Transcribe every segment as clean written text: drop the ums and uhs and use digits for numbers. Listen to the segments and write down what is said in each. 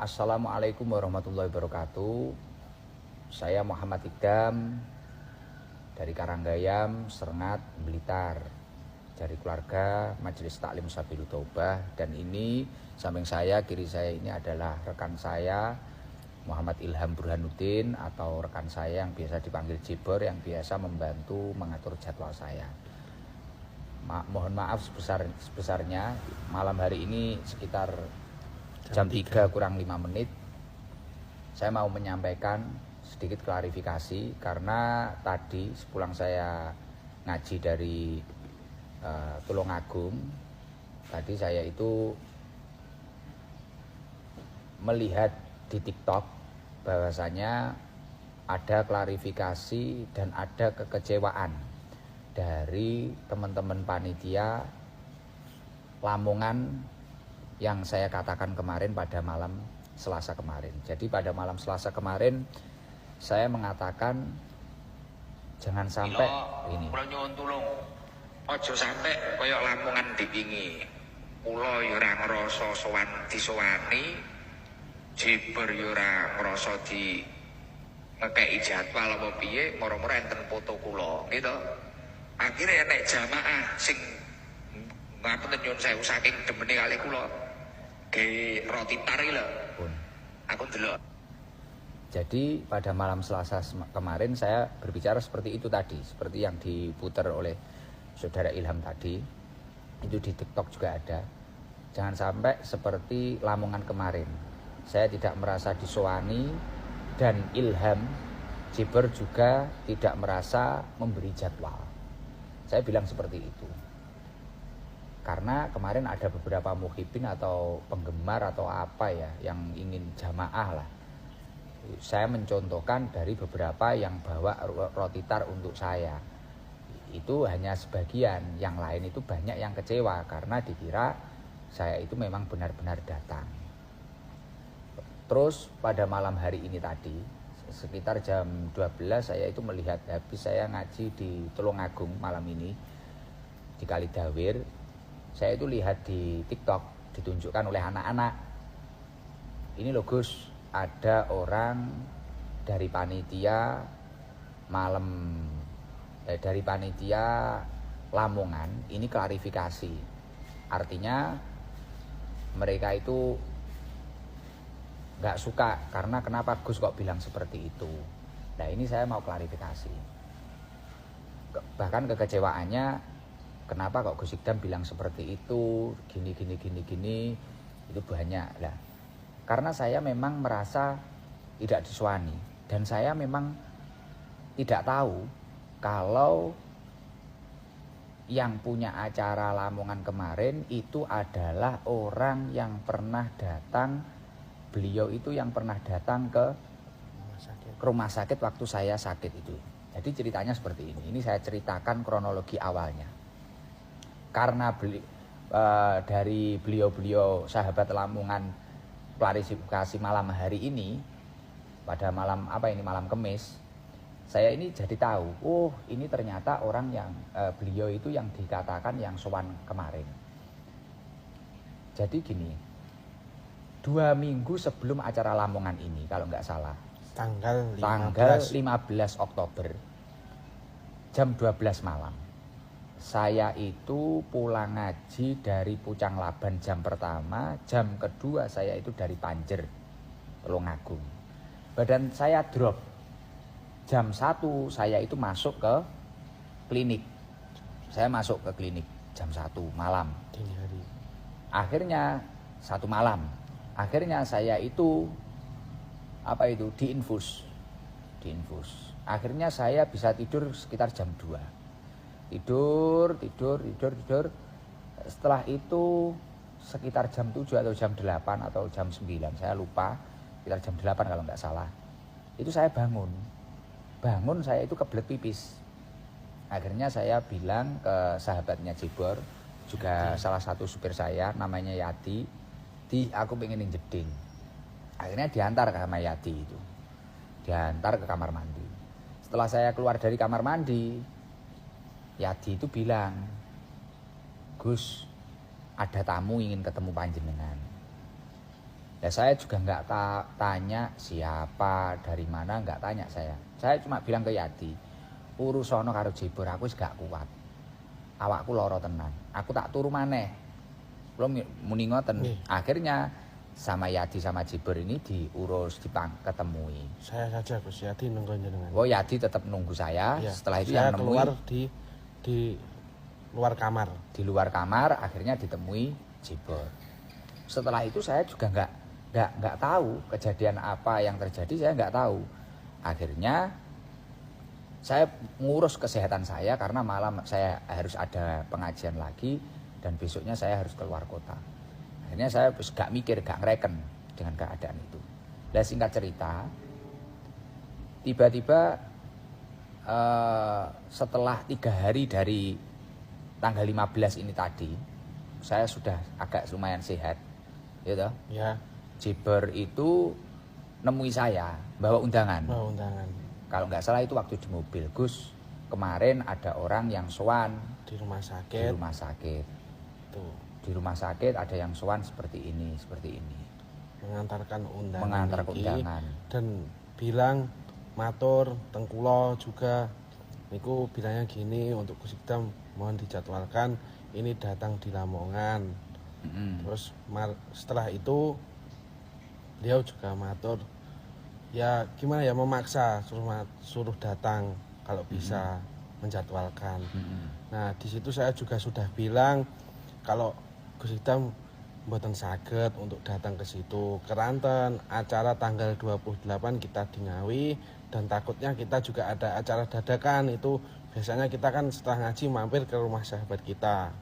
Assalamualaikum warahmatullahi wabarakatuh. Saya Muhammad Ikdam dari Karanggayam, Serengat, Blitar, dari keluarga Majelis Taklim Sabilul Taubah. Dan ini samping saya, kiri saya ini adalah rekan saya Muhammad Ilham Burhanuddin, atau rekan saya yang biasa dipanggil Jibor, yang biasa membantu mengatur jadwal saya. Mohon maaf sebesarnya, malam hari ini sekitar jam 3 kurang 5 menit saya mau menyampaikan sedikit klarifikasi, karena tadi sepulang saya ngaji dari Tulungagung, tadi saya itu melihat di TikTok bahwasanya ada klarifikasi dan ada kekecewaan dari teman-teman panitia Lamongan yang saya katakan kemarin pada malam Selasa kemarin. Jadi pada malam Selasa kemarin saya mengatakan jangan sampai ini. Kula nyuwun tulung. Aja sampai kaya Lamongan dipingi. Kula ya ora ngrasa sowan disowani. Jibur ya ora ngrasa di ngekeki jadwal apa piye, moro-moro enten foto kula, gitu. Akhirnya nek jamaah sing ngapunten nyuwun sewu saking demene kali kula ge roti tari lho. Aku delok. Jadi pada malam Selasa kemarin saya berbicara seperti itu tadi, seperti yang diputar oleh saudara Ilham tadi. Itu di TikTok juga ada. Jangan sampai seperti Lamongan kemarin. Saya tidak merasa disowani, dan Ilham Jibor juga tidak merasa memberi jadwal. Saya bilang seperti itu. Karena kemarin ada beberapa muhibin atau penggemar atau apa ya yang ingin jamaah lah. Saya mencontohkan dari beberapa yang bawa roti tar untuk saya. Itu hanya sebagian, yang lain itu banyak yang kecewa karena dikira saya itu memang benar-benar datang. Terus pada malam hari ini tadi, sekitar jam 12 saya itu melihat, habis saya ngaji di Tulungagung malam ini di Kalidawir. Saya itu lihat di TikTok ditunjukkan oleh anak-anak. Ini loh Gus, ada orang dari panitia dari panitia Lamongan ini klarifikasi. Artinya mereka itu nggak suka karena kenapa Gus kok bilang seperti itu. Nah ini saya mau klarifikasi. Bahkan kekecewaannya, kenapa kok Gus Ikdam bilang seperti itu, gini, itu banyak lah. Karena saya memang merasa tidak diswani, dan saya memang tidak tahu kalau yang punya acara Lamongan kemarin itu adalah orang yang pernah datang, beliau itu yang pernah datang ke rumah sakit waktu saya sakit itu. Jadi ceritanya seperti ini saya ceritakan kronologi awalnya. Karena dari beliau-beliau sahabat Lamongan klarifikasi malam hari ini, pada malam malam Kamis, saya ini jadi tahu, ini ternyata orang yang beliau itu yang dikatakan yang sowan kemarin. Jadi gini, 2 minggu sebelum acara Lamongan ini, kalau nggak salah, tanggal 15 Oktober jam 12 malam, saya itu pulang ngaji dari Pucang Laban jam pertama, jam kedua saya itu dari Panjer, Tulungagung. Badan saya drop. Jam 1 saya itu masuk ke klinik. Saya masuk ke klinik jam 1 malam. Dini hari. Akhirnya 1 malam. Akhirnya saya itu diinfus. Akhirnya saya bisa tidur sekitar jam 2. Tidur. Setelah itu sekitar jam 7 atau jam 8 atau jam 9, saya lupa, sekitar jam 8 kalau nggak salah. Itu saya bangun saya itu kebelet pipis. Akhirnya saya bilang ke sahabatnya Jibor, juga salah satu supir saya, namanya Yati, aku pengen jeding. Akhirnya diantar ke sama Yati itu, diantar ke kamar mandi. Setelah saya keluar dari kamar mandi, Yadi itu bilang, Gus, ada tamu ingin ketemu panjenengan. Ya saya juga nggak tanya siapa, dari mana, nggak tanya saya. Saya cuma bilang ke Yadi, urusono karo Jibor aku wis gak kuat. Awakku loro tenan. Aku tak turu maneh. Belum muni ngoten. Akhirnya sama Yadi sama Jibor ini diurus, ketemui. Saya saja Gus, Yadi nunggu jenengan. Oh Yadi tetap nunggu saya. Ya, setelah itu saya yang nemui keluar di luar kamar. Di luar kamar akhirnya ditemui Jibor. Setelah itu saya juga nggak tahu kejadian apa yang terjadi, saya nggak tahu. Akhirnya saya ngurus kesehatan saya karena malam saya harus ada pengajian lagi dan besoknya saya harus keluar kota. Akhirnya saya gak mikir, gak ngereken dengan keadaan itu. Dan singkat cerita, tiba-tiba setelah 3 hari dari tanggal 15 ini tadi, saya sudah agak lumayan sehat, gitu. Ya. Jibor itu nemui saya bawa undangan. Bawa undangan. Kalau nggak salah itu waktu di mobil, Gus. Kemarin ada orang yang sowan Di rumah Di sakit. rumah sakit. Tuh. Di rumah sakit ada yang sowan seperti ini. Mengantarkan undangan. Mengantar undangan. Dan bilang matur tengkulo juga. Niku bilangnya gini, untuk Gus Ikdam mohon dijadwalkan ini datang di Lamongan. Terus setelah itu beliau juga matur, ya gimana ya, memaksa suruh datang kalau bisa menjadwalkan. Nah di situ saya juga sudah bilang kalau Gus Ikdam mboten saged untuk datang ke situ, keranten acara tanggal 28 kita di Ngawi, dan takutnya kita juga ada acara dadakan. Itu biasanya kita kan setelah ngaji mampir ke rumah sahabat kita,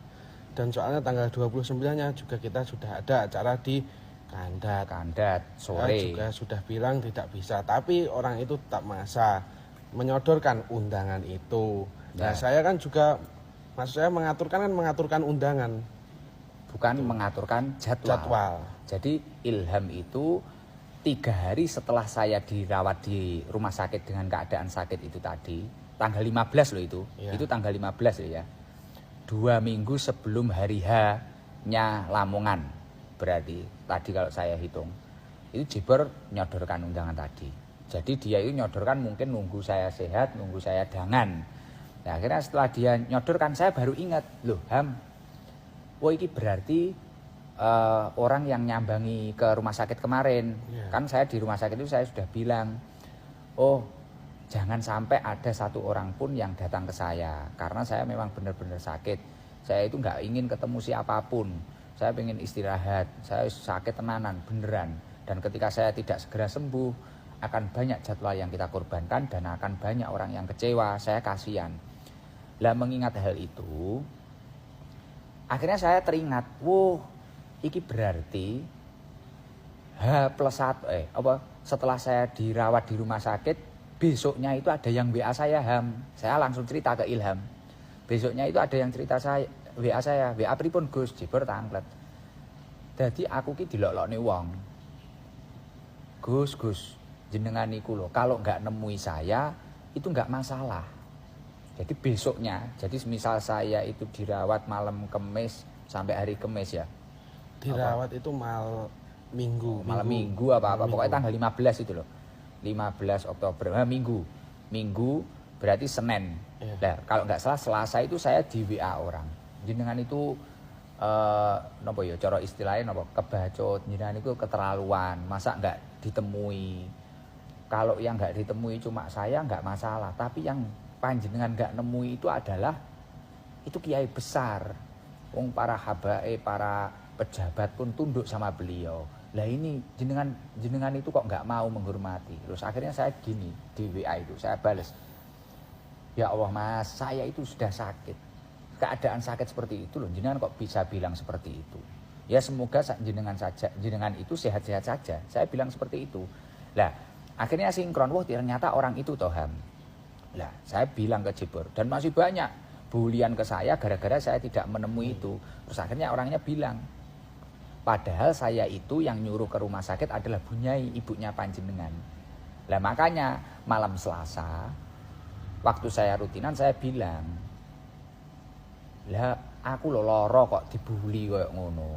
dan soalnya tanggal 29-nya juga kita sudah ada acara di Kandat sore. Saya juga sudah bilang tidak bisa, tapi orang itu tetap maksa menyodorkan undangan itu. Nah saya kan juga, maksud saya mengaturkan undangan, bukan mengaturkan jadwal. Jadi Ilham itu 3 hari setelah saya dirawat di rumah sakit dengan keadaan sakit itu tadi, tanggal 15 loh itu. Ya. Itu tanggal 15 loh ya. 2 minggu sebelum hari H-nya Lamongan. Berarti tadi kalau saya hitung itu Jibor nyodorkan undangan tadi. Jadi dia itu nyodorkan mungkin nunggu saya sehat, nunggu saya dangan. Nah akhirnya setelah dia nyodorkan saya baru ingat, loh Ham, wah ini berarti orang yang nyambangi ke rumah sakit kemarin. Kan saya di rumah sakit itu saya sudah bilang, oh jangan sampai ada 1 orang pun yang datang ke saya, karena saya memang benar-benar sakit. Saya itu nggak ingin ketemu siapapun. Saya pengen istirahat, saya sakit tenanan, beneran. Dan ketika saya tidak segera sembuh, akan banyak jadwal yang kita korbankan dan akan banyak orang yang kecewa, saya kasihan. Lah mengingat hal itu, akhirnya saya teringat, iki berarti H+1, setelah saya dirawat di rumah sakit, besoknya itu ada yang WA saya, Ham. Saya langsung cerita ke Ilham. Besoknya itu ada yang cerita saya, WA saya, WA pripun Gus, Jibor tanglet. Jadi aku ki dilok-lokne wong. Gus, jenengan niku lho, kalau nggak nemui saya itu nggak masalah. Jadi besoknya, jadi misal saya itu dirawat malam Kamis sampai hari Kamis ya. Dirawat itu malam Minggu apa-apa, pokoknya tanggal 15 itu loh. 15 Oktober, Minggu berarti Senin. Nah, kalau nggak salah Selasa itu saya di WA orang. Jenengan itu nopo ya cara istilahnya nopo kebacut, jenengan itu keterlaluan, masa nggak ditemui. Kalau yang nggak ditemui cuma saya nggak masalah, tapi yang panjenengan nggak nemui itu adalah itu kiai besar. Wong para habaib, para pejabat pun tunduk sama beliau. Lah ini jenengan itu kok nggak mau menghormati. Terus akhirnya saya gini di WA itu saya balas, ya Allah Mas, saya itu sudah sakit, keadaan sakit seperti itu loh, jenengan kok bisa bilang seperti itu. Ya semoga jenengan itu sehat-sehat saja. Saya bilang seperti itu. Lah akhirnya sinkron, wah ternyata orang itu toham. Lah saya bilang ke Jibor, dan masih banyak bulian ke saya gara-gara saya tidak menemui itu. Terus akhirnya orangnya bilang, padahal saya itu yang nyuruh ke rumah sakit adalah Bunyai, ibunya panjenengan. Lah makanya malam Selasa waktu saya rutinan saya bilang, lah aku lho lara kok dibuli koyo ngono.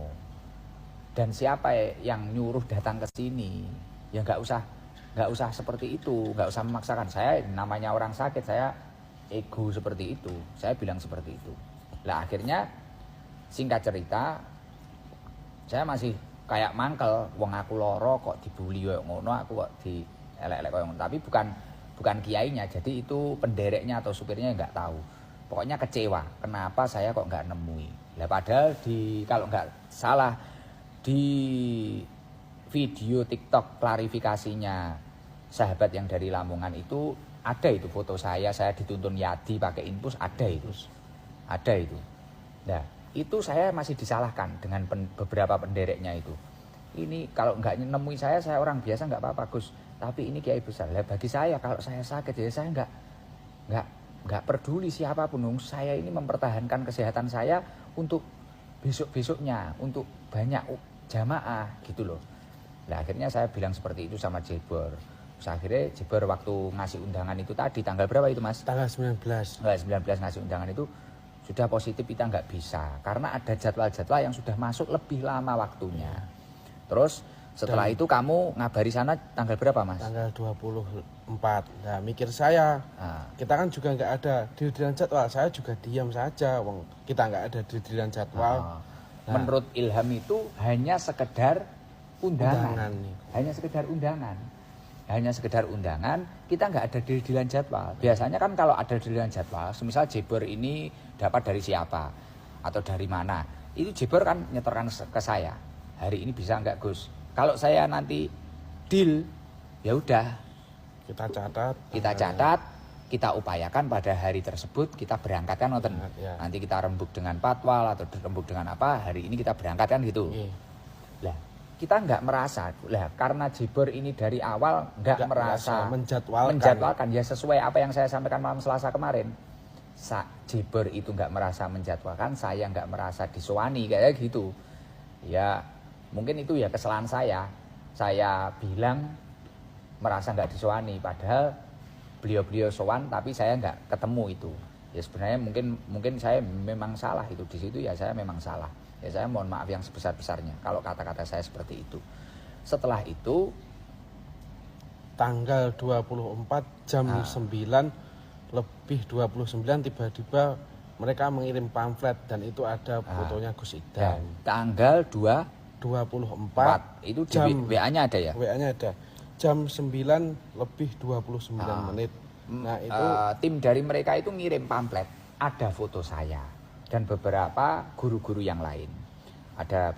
Dan siapa yang nyuruh datang ke sini? Ya nggak usah seperti itu, nggak usah memaksakan. Saya namanya orang sakit, saya ego seperti itu. Saya bilang seperti itu. Lah akhirnya singkat cerita, saya masih kayak mangkel, wong aku loro kok dibully ngono, aku kok dielek-elek koyo ngono. Tapi bukan kiainya, jadi itu pendereknya atau supirnya nggak tahu. Pokoknya kecewa, kenapa saya kok nggak nemui. Lah padahal kalau nggak salah di video TikTok klarifikasinya sahabat yang dari Lamongan itu ada itu foto saya dituntun Yadi pakai infus, ada itu. Nah itu saya masih disalahkan dengan beberapa pendereknya itu. Ini kalau nggak nemui saya orang biasa nggak apa-apa Gus, tapi ini kiai besar. Lah bagi saya kalau saya sakit ya saya nggak peduli siapapun. Saya ini mempertahankan kesehatan saya untuk besok-besoknya, untuk banyak jamaah gitu loh. Nah akhirnya saya bilang seperti itu sama Jebor. Terus akhirnya Jebor waktu ngasih undangan itu tadi, tanggal berapa itu Mas? Tanggal 19. Tanggal 19 ngasih undangan itu sudah positif kita nggak bisa. Karena ada jadwal-jadwal yang sudah masuk lebih lama waktunya. Terus setelah itu kamu ngabari sana tanggal berapa Mas? Tanggal 24. Nah mikir saya, kita kan juga nggak ada dirilan jadwal. Saya juga diam saja, kita nggak ada dirilan jadwal. Nah, menurut Ilham itu hanya sekedar undangan. Hanya sekedar undangan, kita nggak ada dirilan jadwal. Biasanya kan kalau ada dirilan jadwal, semisal Jebor ini dapat dari siapa atau dari mana, itu Jebor kan nyetorkan ke saya. Hari ini bisa nggak Gus? Kalau saya nanti deal, ya udah kita catat, kita upayakan pada hari tersebut kita berangkatkan nonton. Ya. Nanti kita rembuk dengan patwal atau rembuk dengan apa, hari ini kita berangkatkan gitu. Lah, kita nggak merasa lah karena Jebor ini dari awal nggak merasa menjadwalkan ya sesuai apa yang saya sampaikan malam Selasa kemarin. Jebor itu nggak merasa menjadwalkan, saya nggak merasa disowani kayak gitu. Ya, mungkin itu ya kesalahan saya. Saya bilang merasa nggak disowani, padahal beliau sowan tapi saya nggak ketemu itu. Ya sebenarnya mungkin saya memang salah itu di situ, ya saya memang salah. Ya saya mohon maaf yang sebesar-besarnya kalau kata-kata saya seperti itu. Setelah itu tanggal 24 jam 9 lebih 29 tiba-tiba mereka mengirim pamflet dan itu ada fotonya Gus Idam. Tanggal 24 itu di jam WA-nya ada ya? WA-nya ada. Jam 9 lebih 29 menit. Nah, itu tim dari mereka itu ngirim pamflet, ada foto saya dan beberapa guru-guru yang lain. Ada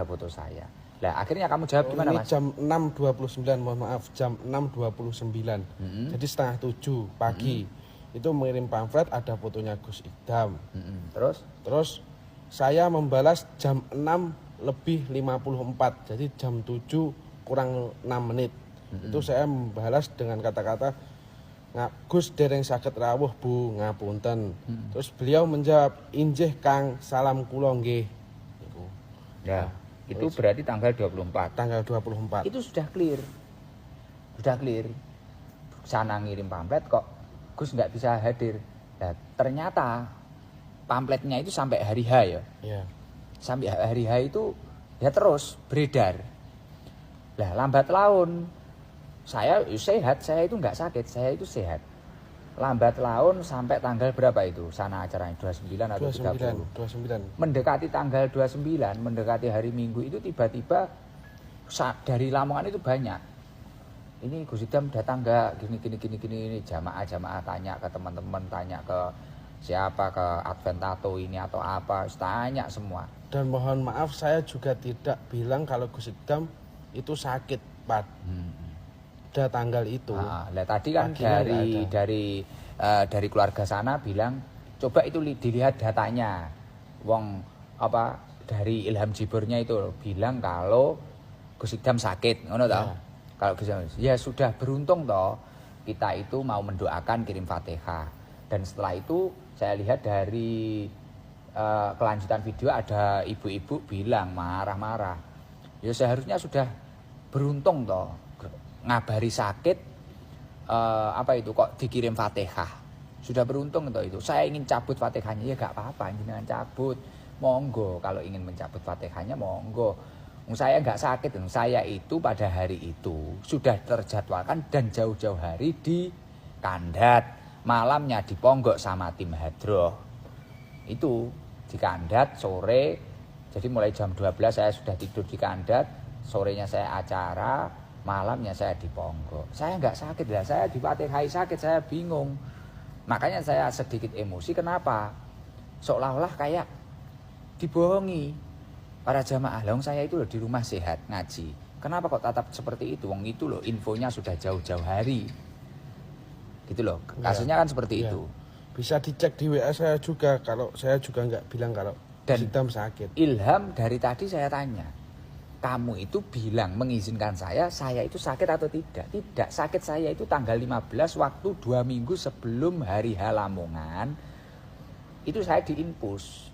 foto saya. Lah akhirnya kamu jawab gimana Mas? Jam 6.29, mohon maaf, jam 6.29. Jadi setengah 7 pagi. Itu mengirim pamflet ada fotonya Gus Idam. Terus saya membalas jam 6 lebih 54. Jadi jam 7 kurang 6 menit. Itu saya membalas dengan kata-kata Gus dereng saged rawuh Bu, ngapunten. Terus beliau menjawab, "Injih Kang, salam kula nggih." Ya, itu berarti tanggal 24. Tanggal 24. Itu sudah clear. Sana ngirim pamflet kok Gus nggak bisa hadir. Nah, ternyata pamfletnya itu sampai hari H ya. Iya. Sampai hari H itu ya terus beredar. Lah lambat laun saya sehat, saya itu nggak sakit, saya itu sehat. Lambat laun sampai tanggal berapa itu sana acaranya 29 atau 30? 29. Mendekati tanggal 29, mendekati hari Minggu itu tiba-tiba dari Lamongan itu banyak. Ini Gus Idam datang nggak? Gini jamaah tanya ke teman-teman, tanya ke siapa, ke Adventato ini atau apa, tanya semua. Dan mohon maaf saya juga tidak bilang kalau Gus Idam itu sakit pada tanggal itu. Nah, tadi kan dari keluarga sana bilang coba itu dilihat datanya. Dari Ilham Jebornya itu bilang kalau Gus Idam sakit, ngono toh. Kalau Gus Idam ya sudah beruntung toh kita itu mau mendoakan kirim Fatihah. Dan setelah itu saya lihat dari kelanjutan video ada ibu-ibu bilang marah-marah. Ya seharusnya sudah beruntung toh ngabari sakit kok dikirim Fatihah. Sudah beruntung toh itu. Saya ingin cabut Fatihahnya ya gak apa-apa, jangan cabut. monggo kalau ingin mencabut Fatihahnya monggo. Saya nggak sakit, saya itu pada hari itu sudah terjadwalkan dan jauh-jauh hari di Kandat, malamnya di Ponggok sama tim Hadroh. Itu di Kandat sore, jadi mulai jam 12 saya sudah tidur di Kandat, sorenya saya acara, malamnya saya di Ponggok. Saya nggak sakit lah, saya di Fatihah sakit, saya bingung. Makanya saya sedikit emosi, kenapa? Seolah-olah kayak dibohongi. Para jamaah, wong saya itu loh di rumah sehat ngaji. Kenapa kok tatap seperti itu? Wong itu loh infonya sudah jauh-jauh hari. Gitu loh. Kasusnya kan seperti itu. Bisa dicek di WA saya juga, kalau saya juga nggak bilang kalau Sikdam sakit. Ilham dari tadi saya tanya, kamu itu bilang mengizinkan saya itu sakit atau tidak? Tidak, sakit saya itu tanggal 15 waktu 2 minggu sebelum hari H Lamongan. Itu saya diinfus.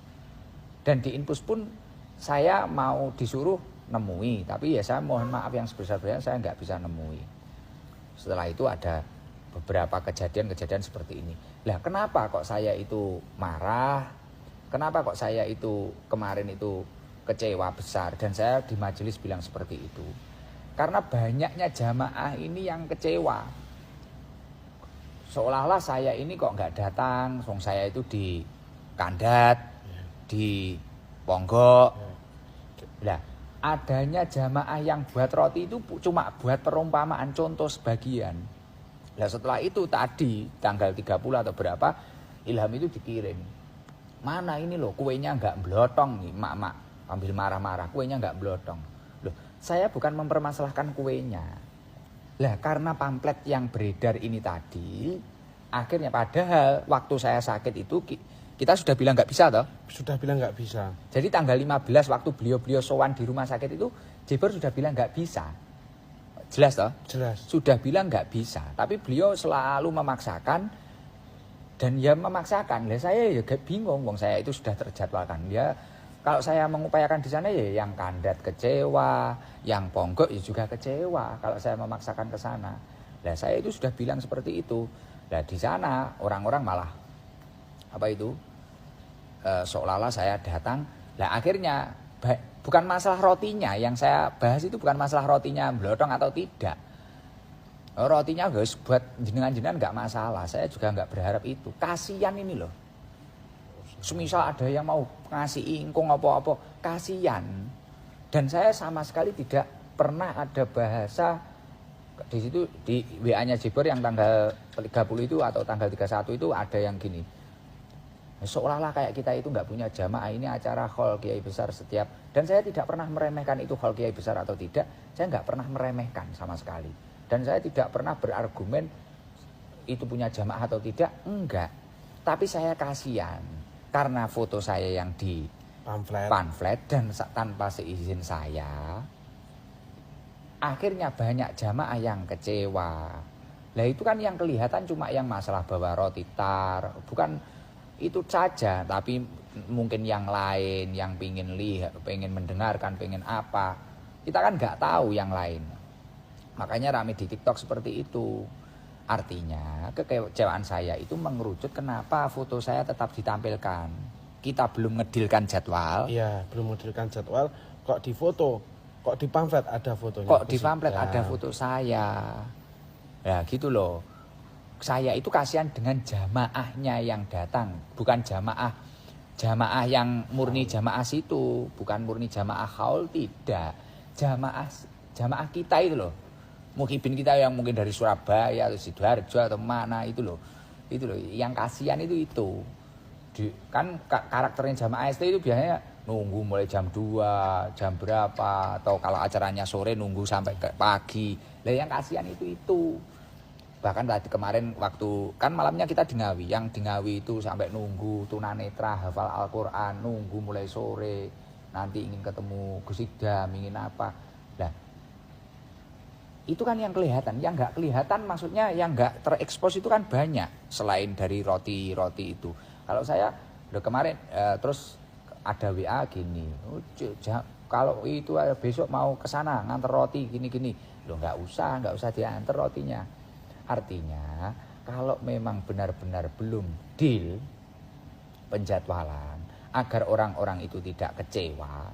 Dan diinfus pun saya mau disuruh nemui, tapi ya saya mohon maaf yang sebesar-besarnya saya nggak bisa nemui. Setelah itu ada beberapa kejadian-kejadian seperti ini. Lah kenapa kok saya itu marah? Kenapa kok saya itu kemarin itu kecewa besar dan saya di majelis bilang seperti itu? Karena banyaknya jamaah ini yang kecewa. Seolah-olah saya ini kok nggak datang, saya itu di Kandat, di Ponggok. Nah, adanya jamaah yang buat roti itu cuma buat perumpamaan contoh sebagian. Nah, setelah itu tadi tanggal 30 atau berapa Ilham itu dikirim. Mana ini loh kuenya nggak blotong nih, mak ambil marah-marah, kuenya nggak blotong. Loh, saya bukan mempermasalahkan kuenya. Lah, karena pamflet yang beredar ini tadi, akhirnya padahal waktu saya sakit itu kita sudah bilang nggak bisa toh? Sudah bilang nggak bisa. Jadi tanggal 15 waktu beliau sowan di rumah sakit itu Jibor sudah bilang nggak bisa. Jelas toh? Jelas. Sudah bilang nggak bisa. Tapi beliau selalu memaksakan dan ya memaksakan. Lah saya ya bingung, wong saya itu sudah terjadwalkan. Ya kalau saya mengupayakan di sana ya yang Kandat kecewa, yang Ponggok ya juga kecewa kalau saya memaksakan ke sana. Lah saya itu sudah bilang seperti itu. Lah di sana orang-orang malah apa itu? Seolah-olah saya datang. Lah akhirnya bukan masalah rotinya yang saya bahas itu, bukan masalah rotinya blotong atau tidak. Rotinya guys buat jenengan-jenengan nggak masalah. Saya juga nggak berharap itu. Kasian ini loh. Semisal ada yang mau ngasih ingkung apa-apa, kasian. Dan saya sama sekali tidak pernah ada bahasa di situ di WA-nya Jibor yang tanggal 30 itu atau tanggal 31 itu ada yang gini. Seolah-olah kayak kita itu nggak punya jamaah, ini acara hall kiai besar setiap, dan saya tidak pernah meremehkan itu hall kiai besar atau tidak, saya nggak pernah meremehkan sama sekali, dan saya tidak pernah berargumen itu punya jamaah atau tidak, enggak, tapi saya kasihan karena foto saya yang di pamflet dan tanpa seizin saya, akhirnya banyak jamaah yang kecewa. Lah itu kan yang kelihatan cuma yang masalah bawa roti tar, bukan itu saja, tapi mungkin yang lain yang pengen lihat, pengen mendengarkan, pengen apa, kita kan nggak tahu yang lain. Makanya rame di TikTok seperti itu. Artinya kekecewaan saya itu mengerucut kenapa foto saya tetap ditampilkan. Kita belum ngedilkan jadwal. Iya, belum ngedilkan jadwal, kok di foto, kok di pamflet ada fotonya. Kok di pamflet ada foto saya. Ya gitu loh. Saya itu kasihan dengan jamaahnya yang datang, bukan jamaah yang murni jamaah situ, bukan murni jamaah haul, tidak. Jamaah kita itu loh. Muhibin kita yang mungkin dari Surabaya atau Sidoarjo atau mana itu loh. Itu loh, yang kasihan itu. Kan karakternya jamaah ST itu biasanya nunggu mulai jam 2, jam berapa, atau kalau acaranya sore nunggu sampai ke pagi. Lah yang kasihan itu. Bahkan tadi kemarin waktu kan malamnya kita di Ngawi, yang di Ngawi itu sampai nunggu tunanetra hafal Al-Quran, nunggu mulai sore, nanti ingin ketemu Gus Idam, ingin apa. Nah itu kan yang kelihatan, yang nggak kelihatan maksudnya yang nggak terekspos itu kan banyak selain dari roti itu. Kalau saya udah kemarin terus ada WA gini, kalau itu besok mau ke sana nganter roti gini, loh nggak usah diantar rotinya. Artinya kalau memang benar-benar belum deal penjadwalan agar orang-orang itu tidak kecewa,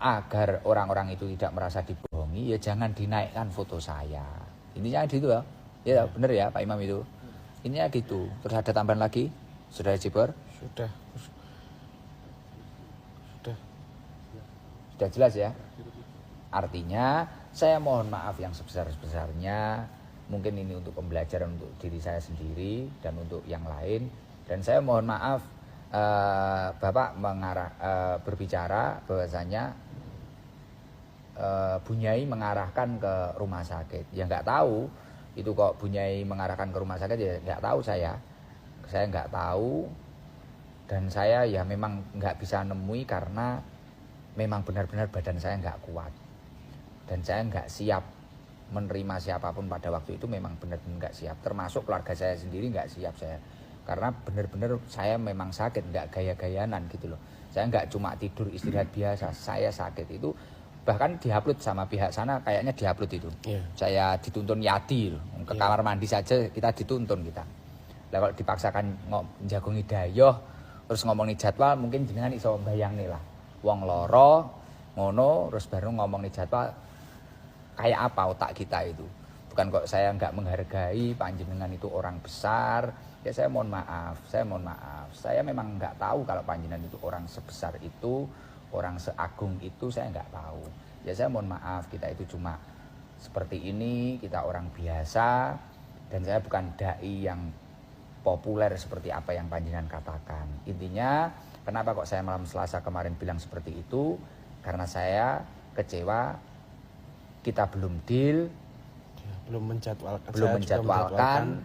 agar orang-orang itu tidak merasa dibohongi, ya jangan dinaikkan foto saya. Intinya gitu ya. Ya benar ya Pak Imam itu. Intinya gitu. Terus ada tambahan lagi? Saudara Jibor? Sudah. Sudah jelas ya? Artinya saya mohon maaf yang sebesar-besarnya. Mungkin ini untuk pembelajaran untuk diri saya sendiri dan untuk yang lain. Dan saya mohon maaf Bapak berbicara bahwasanya Bunyai mengarahkan ke rumah sakit. Ya nggak tahu itu kok Bunyai mengarahkan ke rumah sakit, ya nggak tahu saya nggak tahu, dan saya ya memang nggak bisa nemui karena memang benar-benar badan saya nggak kuat dan saya nggak siap menerima siapapun pada waktu itu, memang benar-benar nggak siap, termasuk keluarga saya sendiri nggak siap saya, karena benar-benar saya memang sakit, nggak gaya-gayanan gitu loh. Saya nggak cuma tidur istirahat biasa, saya sakit itu bahkan diupload sama pihak sana, kayaknya diupload itu. Saya dituntun Yadi loh, ke kamar mandi saja kita dituntun kita. Lah kalau dipaksakan njagongi dayoh terus ngomongin jadwal, mungkin jenengan iso bayangin lah. Wong loro ngono terus baru ngomongin jadwal, kayak apa otak kita itu. Bukan kok saya nggak menghargai panjenengan itu orang besar. Ya saya mohon maaf. Saya memang nggak tahu kalau panjenengan itu orang sebesar itu, orang seagung itu, saya nggak tahu. Ya saya mohon maaf, kita itu cuma seperti ini, kita orang biasa, dan saya bukan dai yang populer seperti apa yang panjenengan katakan. Intinya, kenapa kok saya malam Selasa kemarin bilang seperti itu? Karena saya kecewa, kita belum deal, belum menjadwalkan,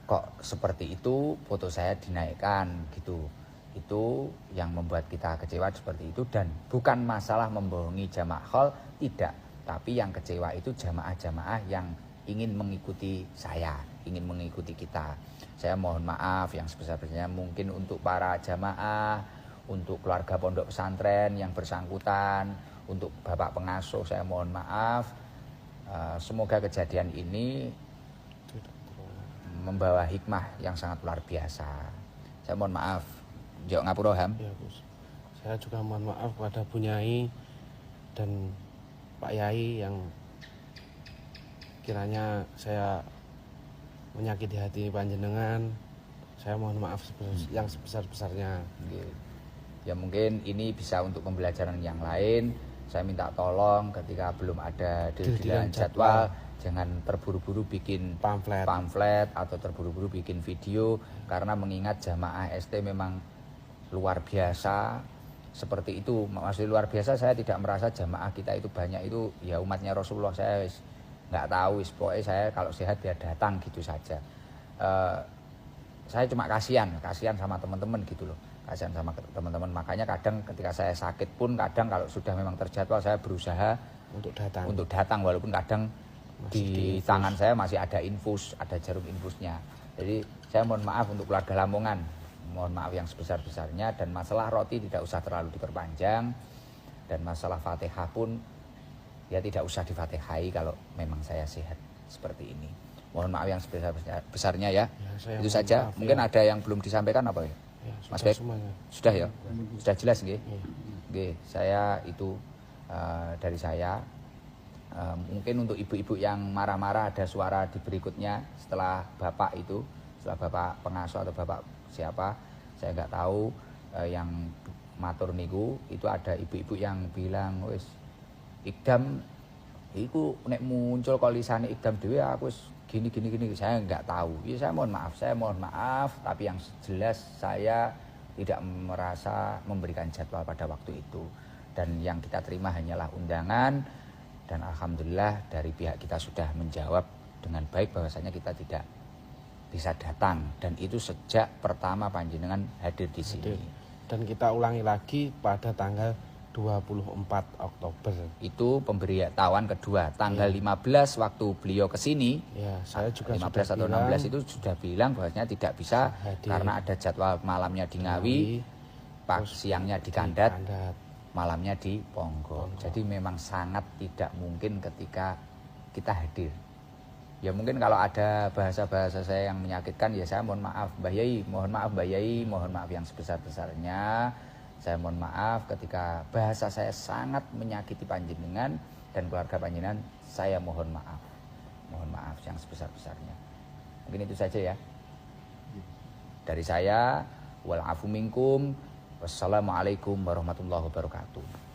kok seperti itu foto saya dinaikkan gitu. Itu yang membuat kita kecewa seperti itu, dan bukan masalah membohongi jamaah hall, tidak, tapi yang kecewa itu jamaah-jamaah yang ingin mengikuti saya, ingin mengikuti kita. Saya mohon maaf yang sebesar-besarnya, mungkin untuk para jamaah, untuk keluarga pondok pesantren yang bersangkutan, untuk bapak pengasuh, saya mohon maaf. Semoga kejadian ini membawa hikmah yang sangat luar biasa. Saya mohon maaf. Jok ngapura Ham. Ya, Gus. Saya juga mohon maaf kepada Bunyai dan Pak Yai yang kiranya saya menyakiti hati panjenengan. Saya mohon maaf yang sebesar-besarnya. Ya mungkin ini bisa untuk pembelajaran yang lain. Saya minta tolong ketika belum ada deal-dealan jadwal, jangan terburu-buru bikin pamflet atau terburu-buru bikin video, karena mengingat jamaah ST memang luar biasa seperti itu. Maksudnya luar biasa, saya tidak merasa jamaah kita itu banyak, itu ya umatnya Rasulullah. Saya nggak tahu, pokoknya saya kalau sehat dia datang gitu saja. Saya cuma kasihan sama teman-teman gitu loh, kasihan sama teman-teman. Makanya kadang ketika saya sakit pun, kadang kalau sudah memang terjadwal, saya berusaha untuk datang walaupun kadang di tangan saya masih ada infus, ada jarum infusnya. Jadi saya mohon maaf untuk keluarga Lamongan, mohon maaf yang sebesar-besarnya. Dan masalah roti tidak usah terlalu diperpanjang, dan masalah Fatihah pun ya tidak usah difatihai kalau memang saya sehat seperti ini. Mohon maaf yang sebesar-besarnya ya. Itu saja. Mungkin ada yang belum disampaikan apa ya? Mas Bek? Sudah ya? Sudah jelas nggih? Nggih, saya itu dari saya. Mungkin untuk ibu-ibu yang marah-marah ada suara di berikutnya setelah bapak itu, setelah bapak pengasuh atau bapak siapa, saya nggak tahu. Yang matur niku itu ada ibu-ibu yang bilang, wis Ikdam iku nek muncul kolisane Ikdam dhewe aku wis gini. Saya nggak tahu. Ya saya mohon maaf, tapi yang jelas saya tidak merasa memberikan jadwal pada waktu itu, dan yang kita terima hanyalah undangan. Dan alhamdulillah dari pihak kita sudah menjawab dengan baik bahwasanya kita tidak bisa datang, dan itu sejak pertama panjenengan hadir di sini. Dan kita ulangi lagi pada tanggal 24 Oktober. Itu pemberitahuan kedua. Tanggal 15 waktu beliau ke sini, saya juga 15 atau 16 itu sudah bilang bahwasanya tidak bisa hadir, karena ada jadwal malamnya di Ngawi, siangnya di Kandat, malamnya di Ponggok. Jadi memang sangat tidak mungkin ketika kita hadir. Ya mungkin kalau ada bahasa-bahasa saya yang menyakitkan ya saya mohon maaf Mbah Yai, mohon maaf Mbah Yai, mohon maaf yang sebesar-besarnya. Saya mohon maaf ketika bahasa saya sangat menyakiti panjenengan dan keluarga panjenengan, saya mohon maaf. Mohon maaf yang sebesar-besarnya. Mungkin itu saja ya. Dari saya, wal afu minkum. Wassalamualaikum warahmatullahi wabarakatuh.